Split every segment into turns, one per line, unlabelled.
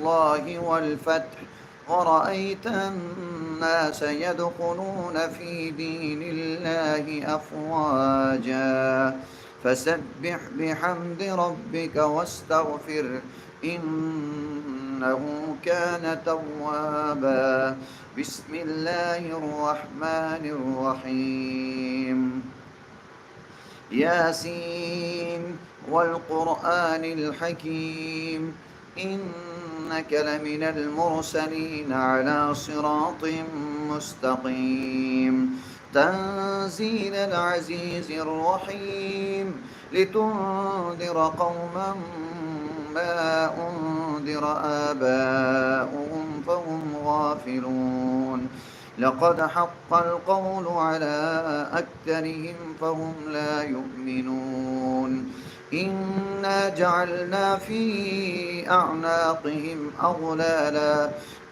الله والفتح ورأيت الناس يدخلون في دين الله أفواجا فسبح بحمد ربك واستغفره إنه كان توابا. بسم الله الرحمن الرحيم. ياسين والقرآن الحكيم إنك لمن المرسلين على صراط مستقيم تنزيل العزيز الرحيم لتنذر قوما ما أنذر آباؤهم فهم غافلون لقد حق القول على أكثرهم فهم لا يؤمنون إنا جعلنا في أعناقهم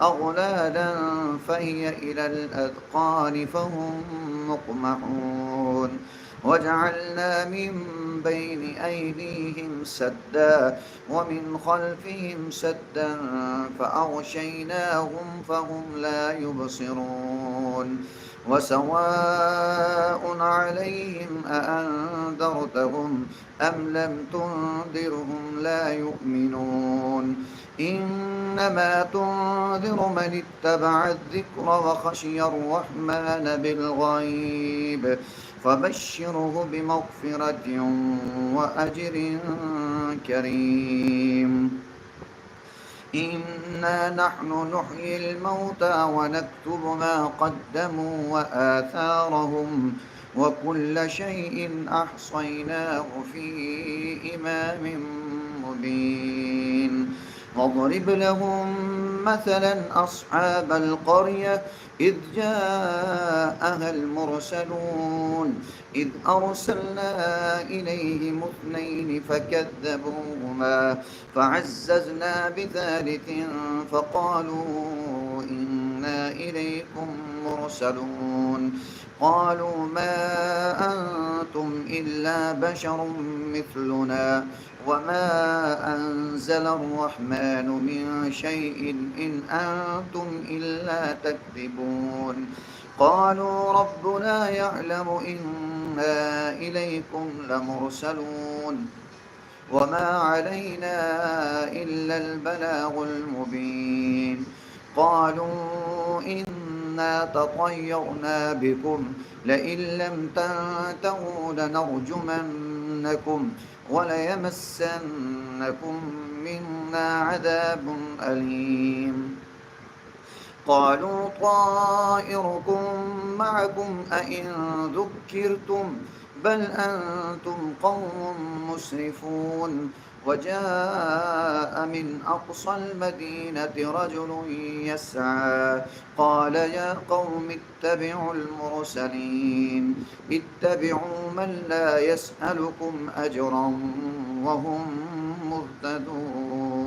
أغلالا فهي إلى الأذقان فهم مقمحون وجعلنا من بين أيديهم سدا ومن خلفهم سدا فأغشيناهم فهم لا يبصرون وسواء عليهم أأنذرتهم أم لم تنذرهم لا يؤمنون إنما تنذر من اتبع الذكر وخشي الرحمن بالغيب فبشره بمغفرة وأجر كريم. إنا نحن نحيي الموتى ونكتب ما قدموا وآثارهم وكل شيء أحصيناه في إمام مبين واضرب لهم مثلا أصحاب القرية إذ جاءها المرسلون إذ أرسلنا إليهم اثنين فكذبوهما فعززنا بثالث فقالوا إنا إليكم مرسلون قالوا ما أنتم إلا بشر مثلنا وما أنزل الرحمن من شيء إن أنتم إلا تكذبون قالوا ربنا يعلم إنا إليكم لمرسلون وما علينا إلا البلاغ المبين قالوا إنا تطيرنا بكم لئن لم تنتهوا لنرجمنكم وليمسنكم منا عذاب أليم قالوا طائركم معكم أئن ذكرتم بل أنتم قوم مسرفون وجاء من أقصى المدينة رجل يسعى قال يا قوم اتبعوا المرسلين اتبعوا من لا يسألكم أجرا وهم مهتدون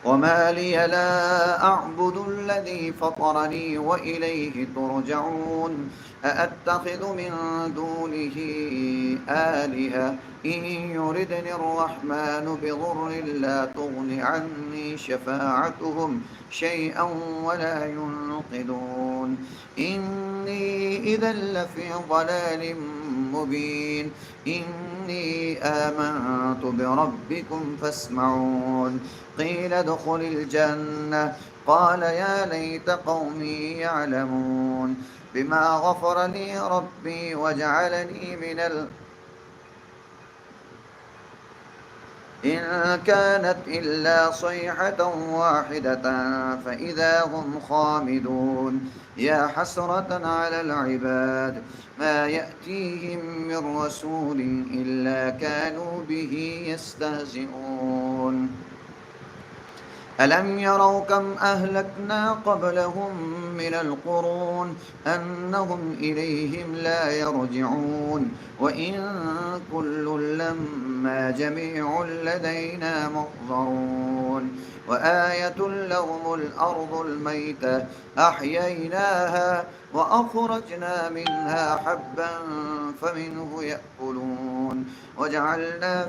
وما لي لا أعبد الذي فطرني وإليه ترجعون أأتخذ من دونه آلهة إن يردني الرحمن بضر لا تغن عني شفاعتهم شيئا ولا ينقذون إني إذا لفي ضلال مبين إني آمنت بربكم فاسمعون قيل ادخل الجنة قال يا ليت قومي يعلمون بما غفر لي ربي وجعلني إن كانت إلا صيحة واحدة فإذا هم خامدون يا حسرة على العباد ما يأتيهم من رسول إلا كانوا به يستهزئون ألم يروا كم أهلكنا قبلهم من القرون أنهم إليهم لا يرجعون وإن كل لما جميع لدينا محضرون وآية لهم الأرض الميتة أحييناها وأخرجنا منها حبا فمنه يأكلون وجعلنا